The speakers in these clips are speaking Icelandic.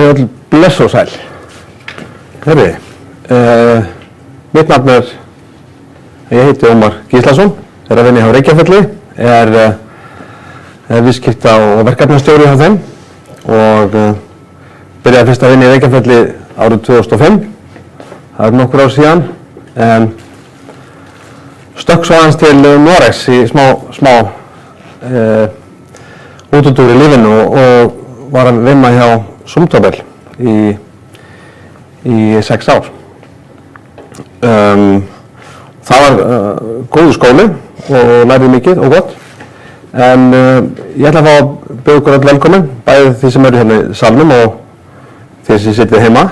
Komið öll bless og sæl. Herri, mitt nafn ég heiti Ómar Gíslason, að vinna hjá Reykjafelli, viðskipta- og verkefnastjóri hjá þeim og byrjaði fyrst að vinna í Reykjafelli árið 2005. Það nokkur ár síðan, en stökk svo aðeins til Noregs í smá útúrdúr í lífinu og var að vinna hjá Zumtobel í 6 ár. Það var góður skóli og lærði mikið og gott, en ég ætla að fá að bjóða ykkur öll velkomin, bæði því sem eru hérna í salnum og því sem sitið heima.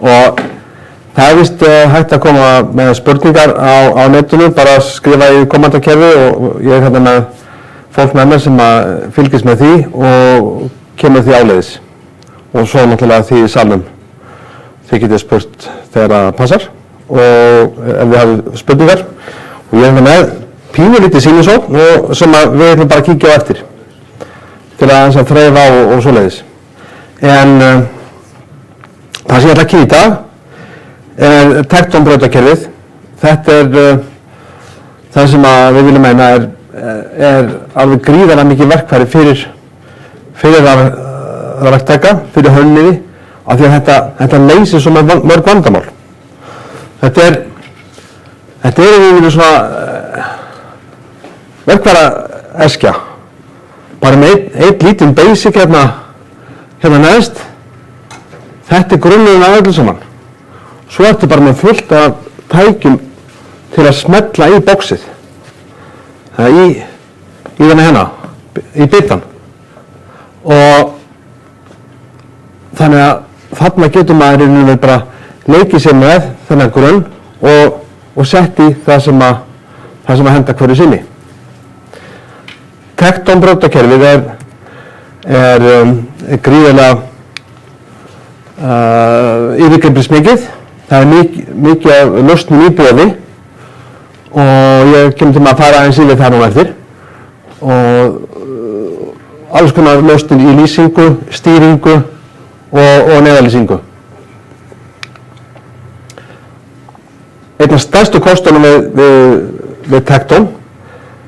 Og það er víst hægt að koma með spurningar á netinu, bara skrifa í kommentarkerfi og ég hérna með fólk með mér sem fylgist með því og kemur því áleiðis. Og svo náttúrulega því í salnum. Þið getið spurt þegar það passar og ef þið hafið spurningar. Og ég er með pínulítið sýnisókn sem við ætlum bara að kíkja á eftir til að þreifa á og svoleiðis. En það sem ég ætla að kíkja í dag er tektonbrautakerfið. Þetta er það sem við viljum meina er alveg gríðarlega mikið verkfæri fyrir verktaka, fyrir hönniði, af því að þetta leysir svo mörg vandamál. Þetta er yfir svona verkfæraeskja, bara með einn lítinn basic hérna neðst. Þetta er grunnurinn af öllu saman. Svo ertu bara með fullt af tækjum til að smella í boxið, í hérna, í bitan. Og þannig að þarna getur maður í raun og bara leikið sér með þennan grunn og sett í það sem að henda hverju sinni. Tektonbrautakerfið er gríðarlega yfirgripsmikið. Það er mikið af lausnum í boði og ég kemur til að fara aðeins yfir það nú eftir. Og alls konar lausnir í lýsingu, stýringu og neðarlýsingu. Einn af stærstu kostunum við Tekton,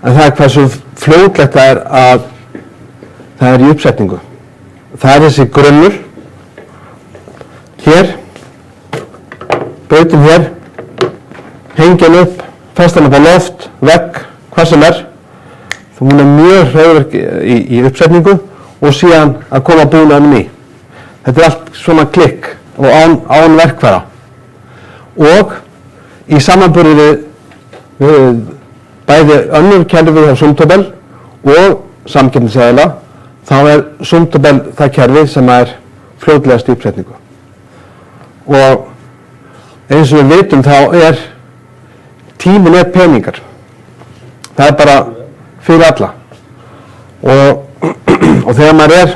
en það er hversu fljótlegt það er að það er í uppsetningu. Það er þessi grunnur, hér, brautin hér, hengjan upp, festan upp á loft, vegg, hvað sem er. Hún er mjög hreyfverk í uppsetningu og síðan að koma búnaðinum í. Þetta er allt svona klikk og án verkfæra. Og í samanburði við bæði önnur kerfi hjá Zumtobel og samkeppnisaðila, þá er Zumtobel það kerfi sem er fljótlegast í uppsetningu. Og eins og við vitum þá tíminn peningar. Það er bara fyrir alla. Og þegar maður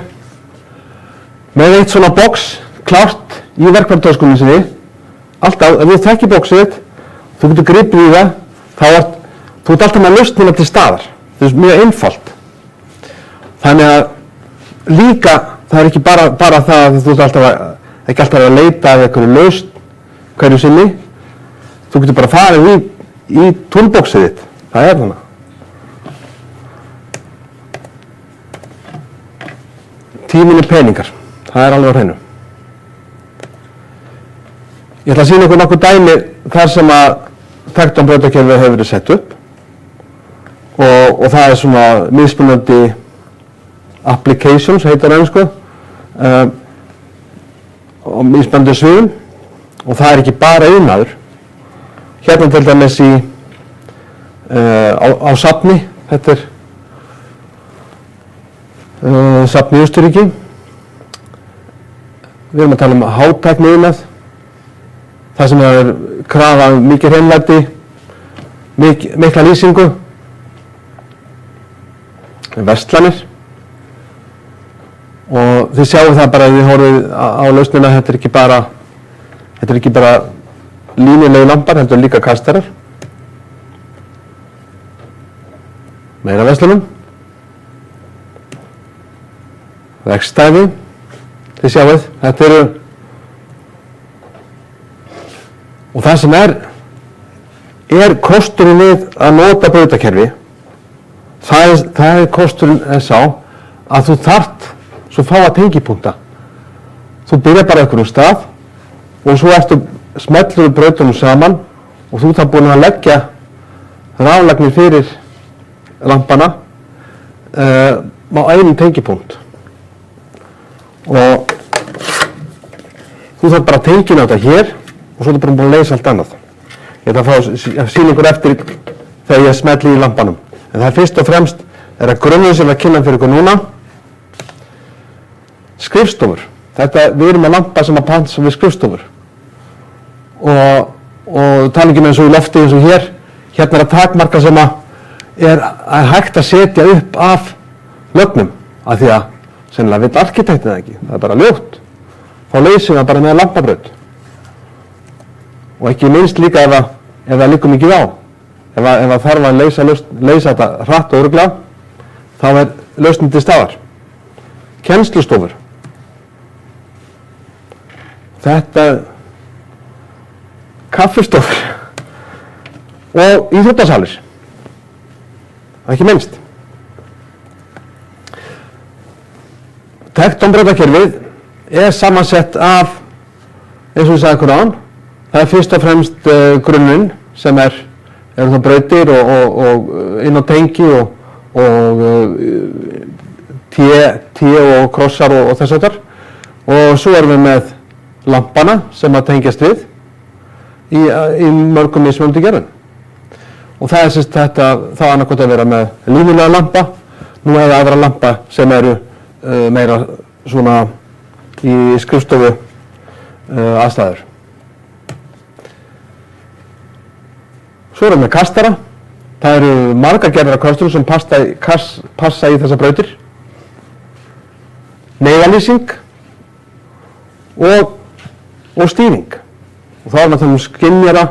með eitt svona box klárt í verkfæratöskunni sinni, alltaf, ef þú þekkir boxið þitt, þú getur gripið í það, þú ert alltaf með lausnina til staðar. Það er mjög einfalt. Þannig að líka, það er ekki bara það að þú ert ekki alltaf að leita af einhverju lausn hverju sinni. Þú getur bara farið í toolboxið þitt. Það er þannig. Tíminn peningar. Það er alveg á hreinu. Ég ætla að sýna ykkur nokkuð dæmi þar sem að tektonbrautakerfið hefur verið sett upp og það er svona mismunandi applications, heitir það einsku, og mismunandi sviðum og það er ekki bara iðnaður. Hérna til dæmis á safni, þetta er safn í Austurríki. Við erum að tala um hátækniiðnað, það sem er krafa mikið hreinlæti, mikla lýsingu, verslanir. Og þið sjáu það bara ef þið horfið á lausnina, þetta er ekki bara línulegu lampar, heldur líka kastarar. Meira verslunum. Verkstæði, þið sjáuð, þetta eru, og það sem er kosturinn við að nota brautakerfi, það er kosturinn sá að þú þarft svo fáa tengipunkta. Þú byrjar bara einhverjum stað og svo smellur brautunum saman og þú þarf búin að leggja raflagnir fyrir lampana á einum tengipunkt. Og þú þarf bara að tengina þetta hér og svo er þetta bara búin að leysa allt annað. Ég ætla að fá sýningur eftir þegar ég smelli í lampanum. En það er fyrst og fremst að grunninn sem við kynna fyrir ykkur núna. Skrifstofur. Við erum með lampa sem að passa við skrifstofur. Og tala ekki með eins og í lofti eins og hér. Hérna að takmarka sem að er hægt að setja upp af lögnum. Af því að sennilega vill arkitektin það ekki. Það er bara ljótt. Þá leysum við bara með lampabraut. Og ekki minnst líka ef það liggur mikið á. Ef það þarf að leysa þetta hratt og örugglega, þá er lausnin til staðar. Kennslustofur. Þetta kaffistofur og íþróttasalir. Ekki minnst. Tektonbrautakerfið er samansett af, eins og ég sagði ykkur áðan, það er fyrst og fremst grunninn sem eru það brautir og inn á tengi og T og krossar og þess aftar. Og svo erum við með lampana sem að tengjast við í mörgum mismunandi gerðum. Og það er sérst þetta, þá annarkot að vera með línulega lampa, nú eða aðra lampa sem eru meira svona í skrifstofu aðstæður. Svo erum við með kastara. Það eru margar gerðar af kasturum sem passa í þessar brautir. Neyðarlýsing og stýring. Og þá erum við að tala um skynjara,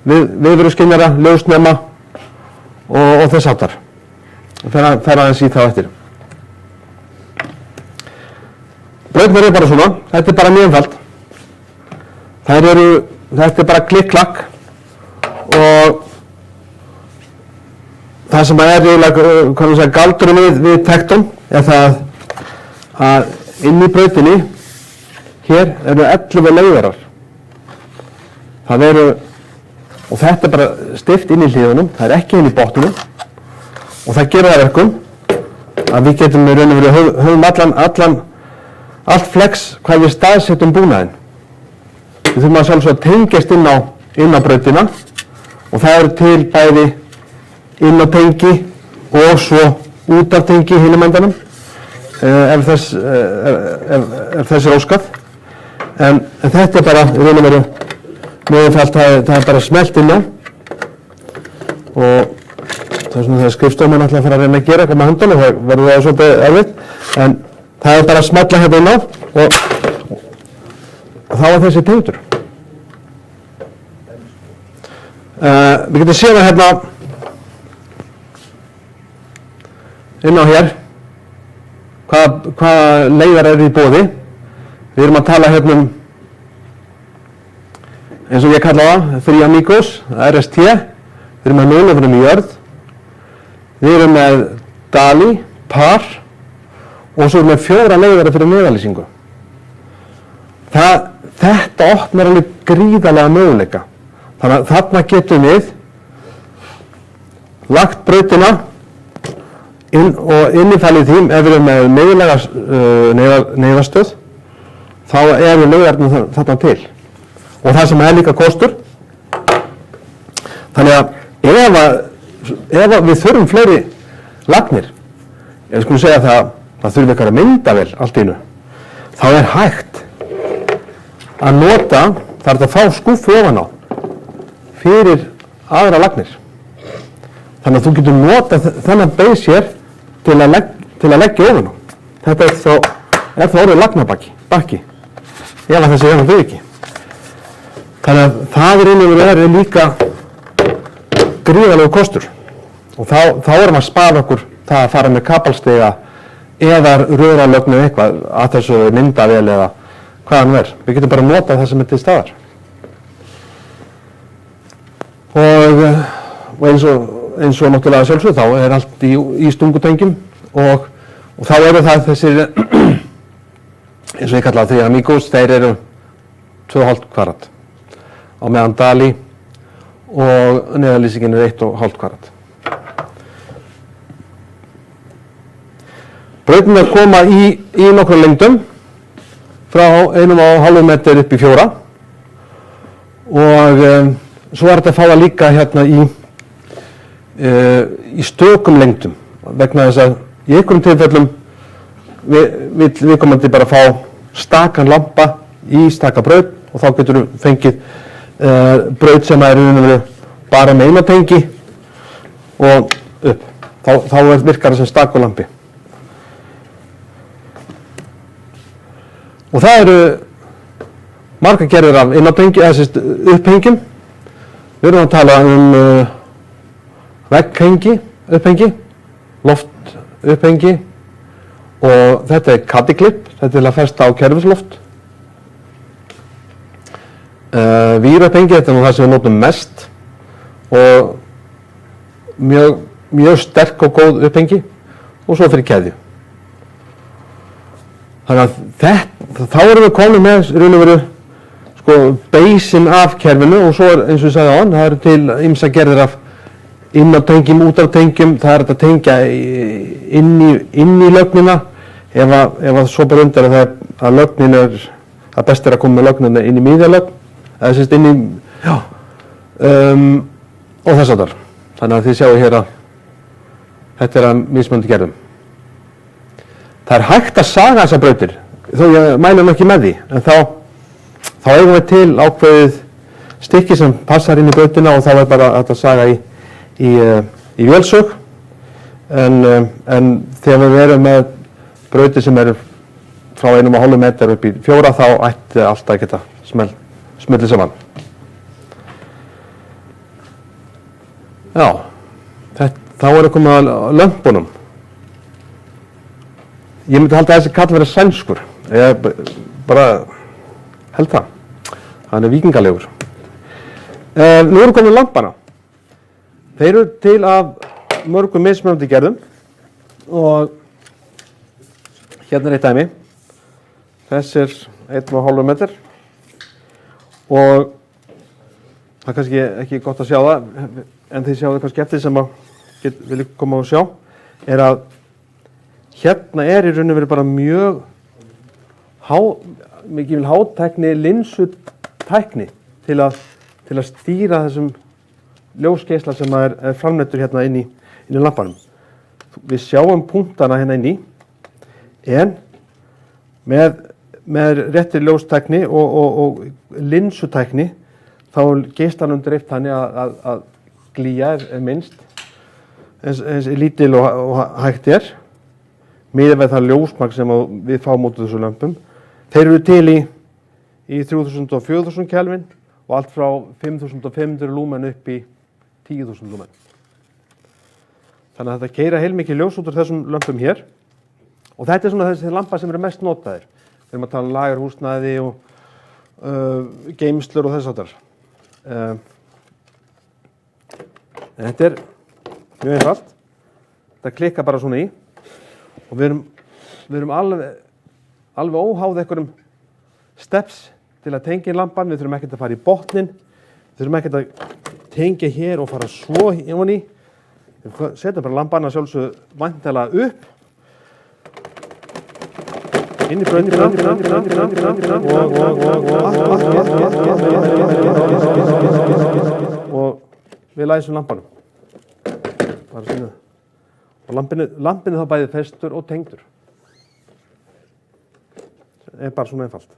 viðveruskynjara, ljósnema og þess háttar. Það fer aðeins í þá eftir. Brautirnar eru bara svona, þetta er bara mjög einfalt. Þetta er bara klikk-klakk. Og það sem er galdurinn við tekton er það að inn í brautinni hér eru 11 leiðarar. Og þetta er bara stift inn í hliðunum, það er ekki inn í botnunum og það gerir það verkum að við getum í raun og veru höfum allt flex hvað við staðsettum búnaðinn. Við þurfum að sjálfsögða að tengjast inn á brautina. Og það eru til bæði inn á tengi og svo út af tengi hinum endanum ef þess er óskað. En þetta er bara, í raun og veru, mjög einfalt, það er bara smellt inn á. Og það er svona þegar skrifstofumenn ætla að fara að reyna að gera eitthvað með höndunum, það verður það svolítið erfitt. En það er bara að smella hérna inn á og þá er þessi tengdur. Við getum séð það hérna inn á hér hvaða leiðar eru í boði. Við erum að tala hérna eins og ég kalla það, 3 amigos, RST. Við erum með núlefnum í jörð. Við erum með Dali, par og svo erum við með 4 leiðar fyrir neyðarlýsingu. Þetta opnar alveg gríðarlega möguleika. Þannig að þarna getum við lagt brautina og innifælið því ef við erum með neyðarstöð þá eru leiðarnir þarna til. Og það sem er líka kostur. Þannig að ef við þurfum fleiri lagnir, ég skulum segja það þurfum eitthvað myndavél allt í einu, þá er hægt að nota, það er að fá skúffu ofan á fyrir aðra lagnir. Þannig að þú getur notað þennan beis hér til að leggja ofan á. Þetta er þá orðið lagnabakki, ef að þessi hérna þau ekki. Þannig að það er líka gríðarlegur kostur. Og þá erum að spara okkur það að fara með kapalstiga eða röralögn eða eitthvað að þessu myndavél eða hvað hann er. Við getum bara notað það sem til staðar. Og eins og náttúrulega sjálfsög þá allt í stungutengjum og þá eru það þessir eins og ég kalla það 3 Amigos, þeir eru 2,5 kvarat á meðan Dali og neðanlýsingin 1,5 kvarat. Brautirnar koma í nokkrum lengdum frá 1,5 metr upp í 4 og svo þetta að fá það líka hérna í stökum lengdum vegna þess að í einhverjum tilfellum vill viðkomandi bara fá stakan lampa í staka braut og þá getur þú fengið braut sem er bara með eina tengi og upp. Þá virkar það sem stakur lampi. Og það eru margar gerðir af innátengi, upphengjum. Við erum að tala vegghengi, upphengi, loftupphengi og þetta er caddy-clip, þetta er til að festa á kerfisloft. Vírupphengi, þetta er nú það sem við notum mest og mjög sterk og góð upphengi og svo fyrir keðju. Þannig að þá erum við komin með raun og veru beisin af kerfinu og svo eins og ég sagði það eru til ýmsa gerðir af innátengjum, útátengjum, það er að tengja inn í lögnina ef svo bara undir að lögnin að best er að koma með lögnina inn í miðjalögn eða sérst inn í, og þess að þar. Þannig að þið sjáu hér að þetta er að mismunandi gerðum. Það er hægt að saga þessar brautir, þó ég mæli ekki með því, en þá eigum við til ákveðið stykki sem passar inn í brautina og þá er bara að saga í vélsög, en þegar við erum með brautir sem eru frá 1,5 metr upp í 4 þá ætti alltaf að geta smellið saman. Já, þá er að koma að lömpunum. Ég myndi halda að þessi kall verið sænskur, ég bara held það. Hann er víkingalegur. Nú eru komin lampana. Þeir eru til af mörgum mismunandi gerðum og hérna er eitt dæmi. Þessi er 1,5 metr og það er kannski ekki gott að sjá það, en þið sjáu það kannski eftir sem að vilja koma og sjá, er að hérna er í raun og veru bara mjög mikil hátækni linsutækni til að stýra þessum ljósgeisla sem er framleiddur hérna inn í lampanum. Við sjáum punktana hérna inn í, en með réttir ljóstækni og linsutækni þá geislanum dreift þannig að glýja er minnst eins lítil og hægt er miðað við það ljósmagn sem við fáum út af þessu lömpum. Þeir eru til í 3000 og 4000 kelvin og allt frá 5500 lúmen upp í 10.000 lúmen. Þannig að þetta keyra heilmikið ljós út úr þessum lömpum hér og þetta er svona þessi lampa sem eru mest notaðir. Við erum að tala um lagerhúsnæði og geymslur og þess háttar. Þetta er mjög einfalt. Þetta klikkar bara svona í. Og við erum alveg óháð einhverjum steps til að tengja lampan, við þurfum ekkert að fara í botnin, við þurfum ekkert að tengja hér og fara svo ofan í. Við setjum bara lampan að sjálfsögðu væntanlega upp, inn í brautina og við læsum lampanum. Bara svona. Og lampinu þá bæði festur og tengdur. Það er bara svona einfalt.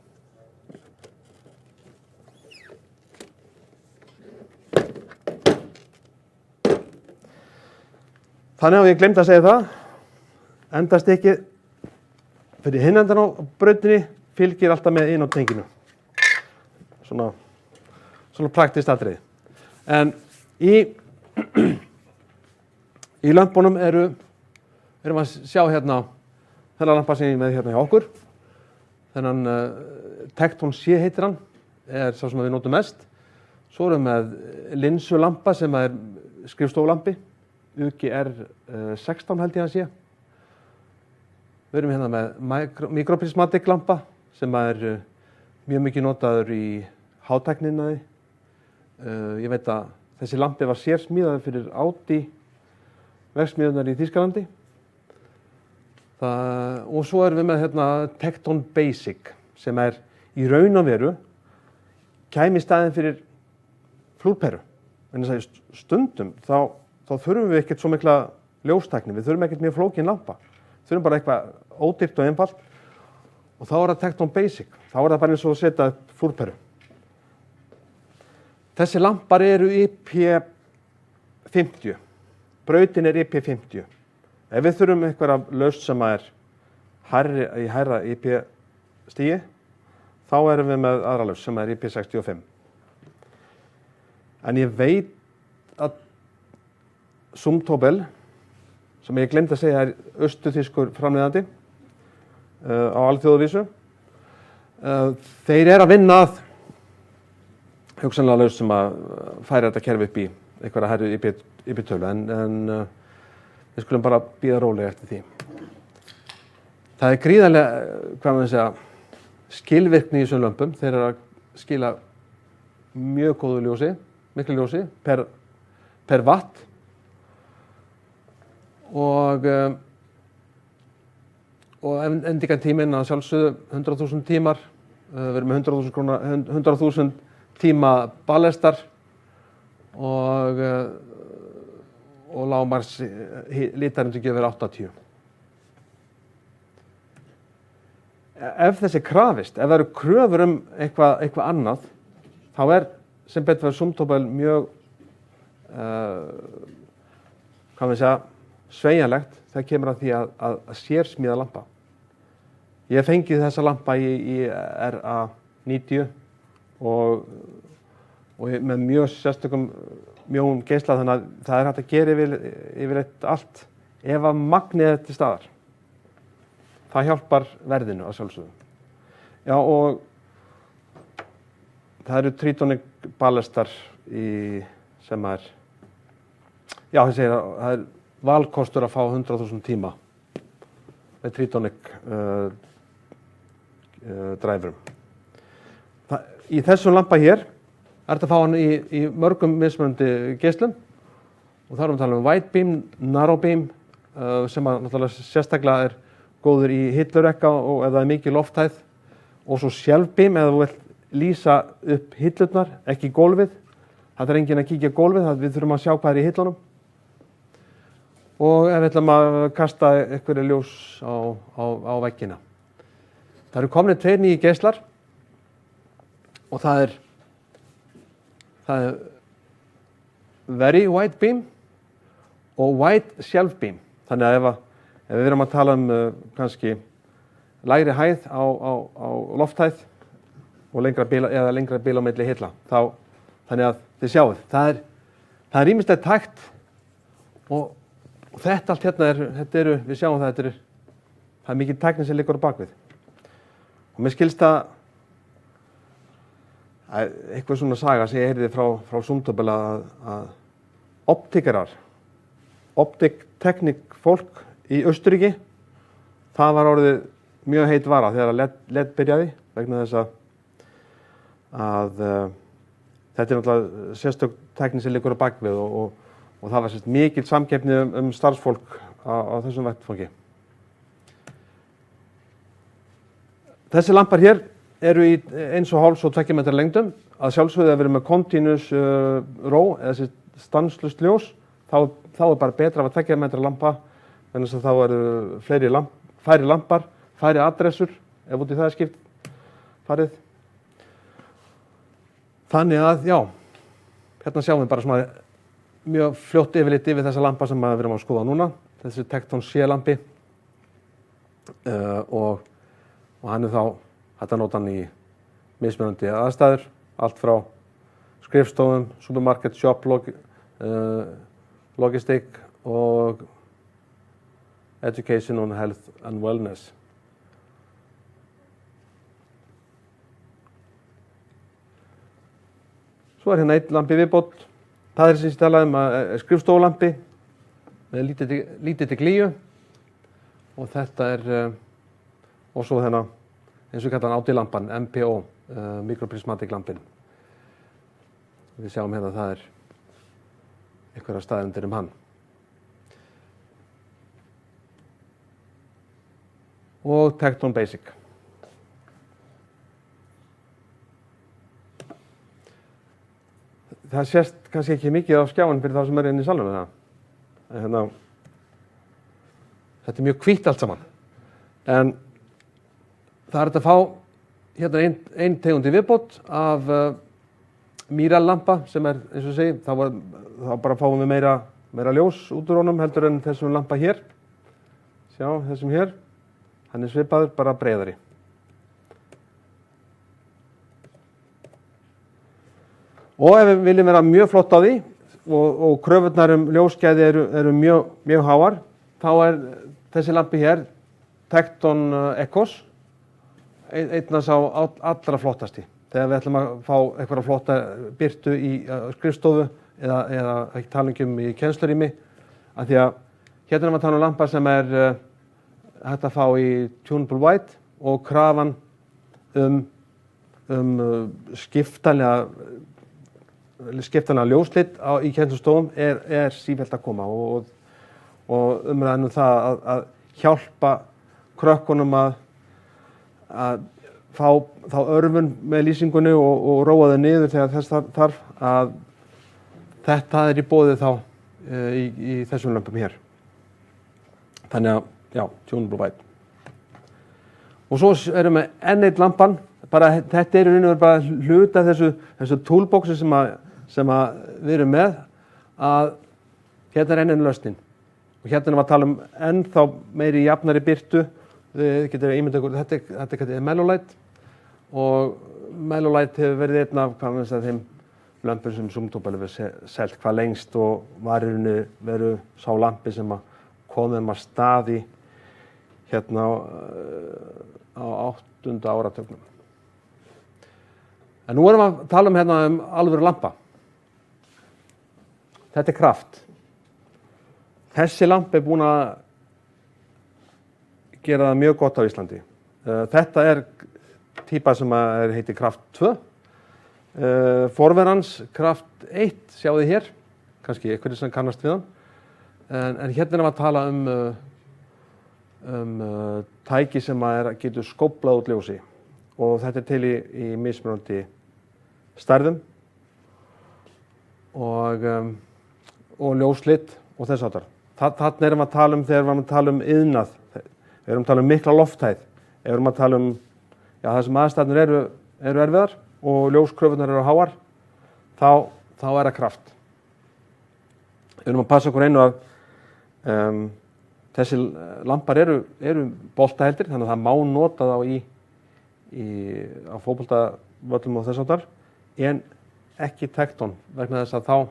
Þannig að ég glemdi að segja það, endastykkið fyrir hinn endan á brautinni fylgir alltaf með inn á tenginu. Svona praktist atriði. En í lömpunum erum að sjá hérna þennan lampa sem ég er með hérna hjá okkur. Þennan Tekton C heitir hann, sá sem við notum mest. Svo erum við með linsulampa sem er skrifstofulampi, UGR 16 held ég að sé. Við erum hérna með mikroprismatic lampa sem er mjög mikið notaður í hátækniiðnaði. Ég veit að þessi lampi var sérsmíðaður fyrir Audi verksmiðjurnar í Þýskalandi. Og svo erum við með hérna Tekton Basic sem er í raun og veru kæmi í staðinn fyrir flúrperu. En þess að stundum þá þurfum við ekkert svo mikla ljóstækni, við þurfum ekkert mjög flókin lampa. Við þurfum bara eitthvað ódýrt og einfalt og þá er það Tekton Basic. Þá er það bara eins og að setja upp flúrperu. Þessi lampar eru IP50. Brautin er IP50. Ef við þurfum eitthvað laust sem er í hærra IP-stigi, þá erum við með aðra laust sem er IP65. En ég veit að Zumtobel, sem ég glemdi að segja er austurþýskur framleiðandi á alþjóðavísu, þeir eru að vinna að hugsanlega laust sem að færa þetta kerfi upp í eitthvað hærri IP-tölu, en við skulum bara bíða rólega eftir því. Það er gríðarlega, hvað maður segja, skilvirkni í þessum lömpum. Þeir eru að skila mjög góðu ljósi, miklu ljósi per watt og endingartíminn að sjálfsögðu 100.000 tímar. Við erum með 100.000 tíma ballestar og lágmarks lítarindi gefur 80. Ef þessi krafist, ef það eru kröfur eitthvað annað, þá er sem betur fyrir Zumtobel mjög hvað við segja, sveigjanlegt þegar kemur að því að sérsmíða lampa. Ég fengið þessa lampa í RA90 og með mjög sérstökum mjóum geisla, þannig að það er hægt að gera yfirleitt allt ef að magnið er til staðar. Það hjálpar verðinu að sjálfsögðu. Já, og það eru Tritonic ballastar sem er, já, ég segir að það er valkostur að fá 100.000 tíma með Tritonic dræfurum. Í þessum lampa hér er þetta að fá hann í mörgum mismunandi geislum og þá erum við að tala um white beam, narrow beam sem að náttúrulega sérstaklega er góður í hillurekka og ef það er mikið lofthæð og svo shelf beam ef þú vilt lýsa upp hillurnar, ekki gólfið. Það er enginn að kíkja gólfið, við þurfum að sjá hvað er í hillunum. Og ef við ætlum að kasta einhverju ljós á veggina. Það eru komnir 2 nýjir geislar og það er very white beam og white shelf beam. Þannig að ef við erum að tala kannski lægri hæð á lofthæð og lengra bil á milli hilla, þannig að þið sjáuð, það er ýmislegt hægt og þetta allt hérna við sjáum það er mikið tækni sem liggur á bakvið. Og mér skilst að eitthvað svona saga sem ég heyrði frá Zumtobel að optikteknik fólk í Austurríki, það var orðið mjög heit vara þegar LED byrjaði vegna þess að þetta er náttúrulega sérstök tækni sem liggur á bakvið og það var mikil samkeppni starfsfólk á þessum vettfangi. Þessi lampar hér eru í 1,5 og 2 metra lengdum. Að sjálfsögðu að vera með continuous row eða stanslust ljós, þá er bara betra að 2 metra lampa, þannig að þá eru færri lampar, færri adressur, ef út í það er skipt farið. Þannig að, já, hérna sjáum við bara svona mjög fljótt yfirlit yfir þessa lampa sem við erum að skoða núna, þessi Tekton C lampi og hann er þá hægt að nota hann í mismunandi aðstæður, allt frá skrifstofum, supermarket, shop, logistik og education on health and wellness. Svo hérna einn lampi viðbót. Það sem ég talaði að skrifstofulampi með lítilli glíu og þetta og svo hérna eins og kallar hann átilampan, MPO, microprismatic lampin. Við sjáum hérna að það einhverja staðendir hann. Og Tecton Basic. Það sést kannski ekki mikið á skjáin fyrir þá sem inn í salnum með það. Hérna, þetta mjög hvítt allt saman. En það hægt að fá hérna ein tegund í viðbót af Miral lampa sem eins og segi, þá bara fáum við meira ljós út úr honum heldur en þessum lampa hér. Sjá, þessum hér. Hann svipaður, bara breiðari. Og ef við viljum vera mjög flott á því og kröfurnar ljósgæði eru mjög háar, þá þessi lampi hér, Tecton Ecos, einn af sá allra flottasti. Þegar við ætlum að fá eitthvað flotta birtu í skrifstofu eða ekki talingum í kennslurými, af því að hérna erum við að tala lampa sem hægt að fá í tunable white og krafan skiptanlega ljóslit í kennslustofum sífellt að koma og umræðan það að hjálpa krökkunum að fá þá örvun með lýsingunni og róa þau niður þegar þess þarf að þetta í boði þá í þessum lömpum hér. Þannig að já, tunable white. Og svo erum við enn eitt lampan, þetta í raun og veru bara hluti af þessu toolboxi sem við erum með, að hérna enn lausnin. Og hérna erum við að tala ennþá meiri jafnari birtu, þið getur ímyndað ykkur, þetta er Mellolight og Mellolight hefur verið einn af þeim lömpum sem Zoomtopal hefur selt hvað lengst og var í raun veru sá lampi sem kom þeim að staði hérna á 8. áratugnum. En nú erum við að tala hérna alvöru lampa. Þetta er Kraft. Þessi lampi búin að gera það mjög gott á Íslandi. Þetta típa sem heitir Kraft 2. Forverans Kraft 1, sjáu þið hér. Kannski einhverjir sem kannast við hann. En hérna erum við að tala tæki sem getur skóflað út ljósi og þetta til í mismunandi stærðum og ljóslit og þess áttar. Þarna erum við að tala þegar við erum að tala iðnað, við erum að tala mikla lofthæð, við erum að tala það sem aðstæðnir eru erfiðar og ljóskröfurnar eru háar, þá það Kraft. Við erum að passa okkur einu að þessi lampar eru boltaheldir, þannig að það má nota þá á fótboltavöllum og þess áttar, en ekki Tecton, vegna þess að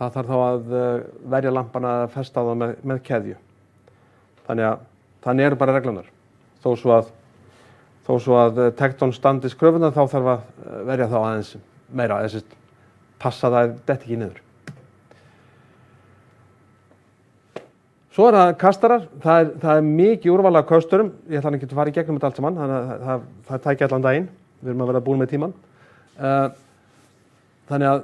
það þarf þá að verja lampana að festa á það með keðju. Þannig eru bara reglunar. Þó svo að Tecton standist kröfurnar, þá þarf að verja þá aðeins meira, passa það detti ekki niður. Svo það kastarar, það mikið úrval af kösturum, ég ætla ekki að fara í gegnum þetta allt saman, þannig að það tæki allan daginn, við erum að vera búin með tíman. Þannig að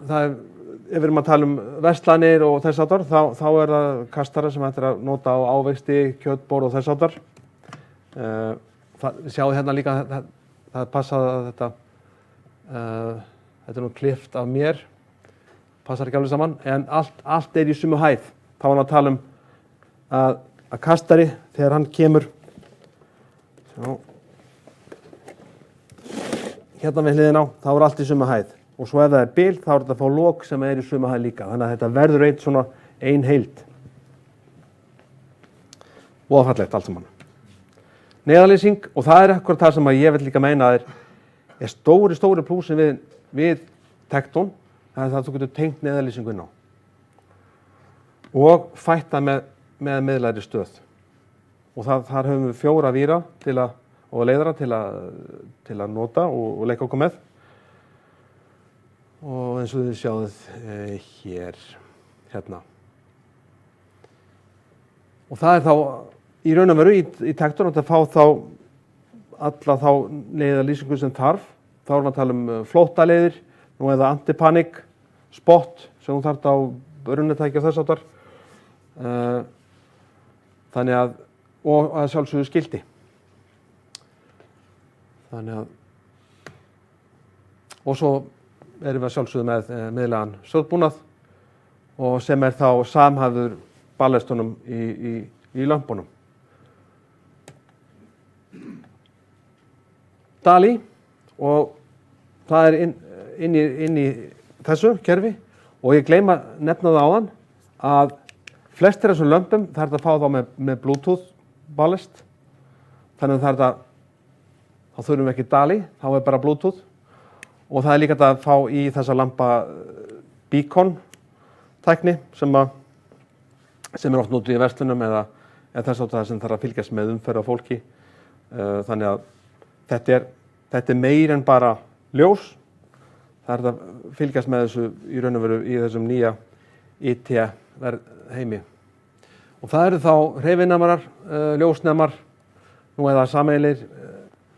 ef við erum að tala verslanir og þess áttar, þá það kastarar sem hægt að nota á ávexti, kjötbor og þess áttar. Sjáu hérna líka, það passaði að þetta nú klift af mér, passar ekki alveg saman, en allt í sömu hæð. Þá var hann að tala að kastari, þegar hann kemur hérna við hliðina á, þá allt í sömu hæð. Og svo ef það bil, þá þetta að fá lok sem í sömu hæð líka. Þannig að þetta verður ein heild. Og fallegt allt saman. Neðarlýsing, og það akkurat það sem ég vil líka meina er stóri plúsin við Tecton, það að þú getur tengt neðarlýsingu inn á. Og fætta með miðlægri stöð. og þar höfum við 4 víra og leiðara til að nota og leika okkur með. Og eins og þið sjáuð hérna. Og það þá í raun og veru í tekton að fá þá alla þá leiðarlýsingu sem þarf. Þá erum við að tala flóttaleiðir, nú eða antipanik, spot sem þú þarft á runnetæki og þess áttar. Þannig og að sjálfsögðu skildi. Og svo erum við að sjálfsögðu með miðlægan sjóðbúnað og sem þá samhæfður ballastunum í lömpunum. Dali og það inn í þessu kerfi og ég gleyma að nefna það áðan að flestir þessum lömpum það að fá þá með Bluetooth ballast. Þannig að þá þurfum við ekki Dali, þá bara Bluetooth. Og það líka að fá í þessa lampa beacon tækni sem oft notuð í verslunum eða þess að það sem þarf að fylgjast með umferð á fólki. Þannig að þetta er meir en bara ljós. Það að fylgjast með þessu í raun og veru í þessum nýja IT heimi. Og það eru þá hreyfinemarar, ljósnemar, nú eða sameiginlegir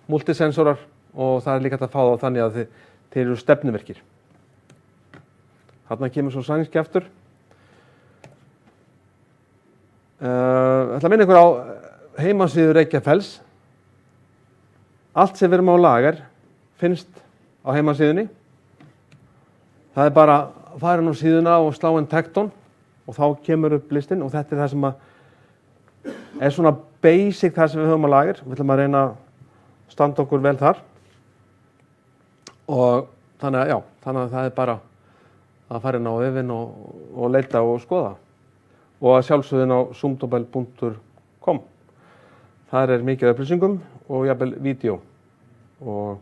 multisensorar og það líka að fá þá þannig að þeir eru stefnuvirkir. Þarna kemur svo sænski aftur. Ætla að minna ykkur á heimasíðu Reykjafells. Allt sem við erum á lager finnst á heimasíðunni. Það bara að fara inn á síðuna og slá inn tekton og þá kemur upp listinn og þetta er það sem er svona basic það sem við höfum á lager. Við ætlum að reyna að standa okkur vel þar. Og þannig að það er bara að fara inn á vefinn og leita og skoða. Og að sjálfsögðin á zoomtobel.com. Þar er mikið upplýsingum og jafnvel vídeo. Og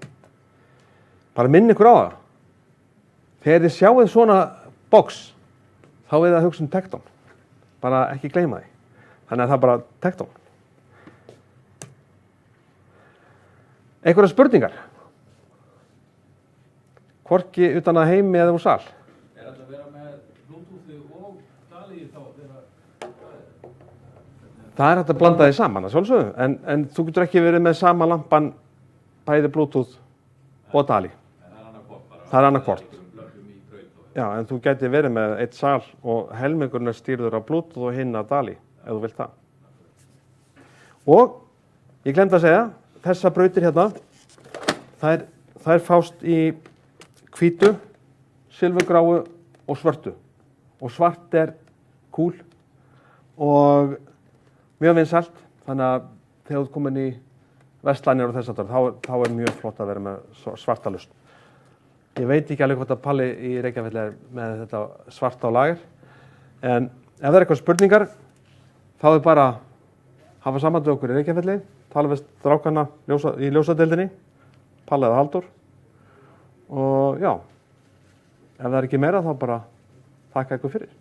bara minni ykkur á það. Þegar þið sjáið svona box, þá er það að hugsa tekton. Bara ekki gleyma því. Þannig að það er bara tekton. Einhverjar spurningar? Hvorki utan að heimi eða úr sal. Er þetta að vera með Bluetooth og Dali þá? Það er hægt að blanda því saman, að sjálfsögðu. En þú getur ekki verið með sama lampan bæði Bluetooth og Dali. Það er annað hvort. Já, en þú gæti verið með eitt sal og helmingurinn er stýrður af Bluetooth og hinn af Dali, ef þú vilt það. Og ég glemdi að segja, þessar brautir hérna, þær fást í hvítu, silfurgráu og svörtu. Og svart er cool og mjög vinsælt, þannig að þegar þú komin í verslanir og þess að þá er mjög flott að vera með svarta lausn. Ég veit ekki alveg hvort að Palli í Reykjavík er með þetta svart á lager, en ef það er eitthvað spurningar, þá er bara að hafa samband við okkur í Reykjavík, tala við strákana í ljósadeildinni, Palli eða Halldór. Og já, ef það er ekki meira þá bara þakka ykkur fyrir.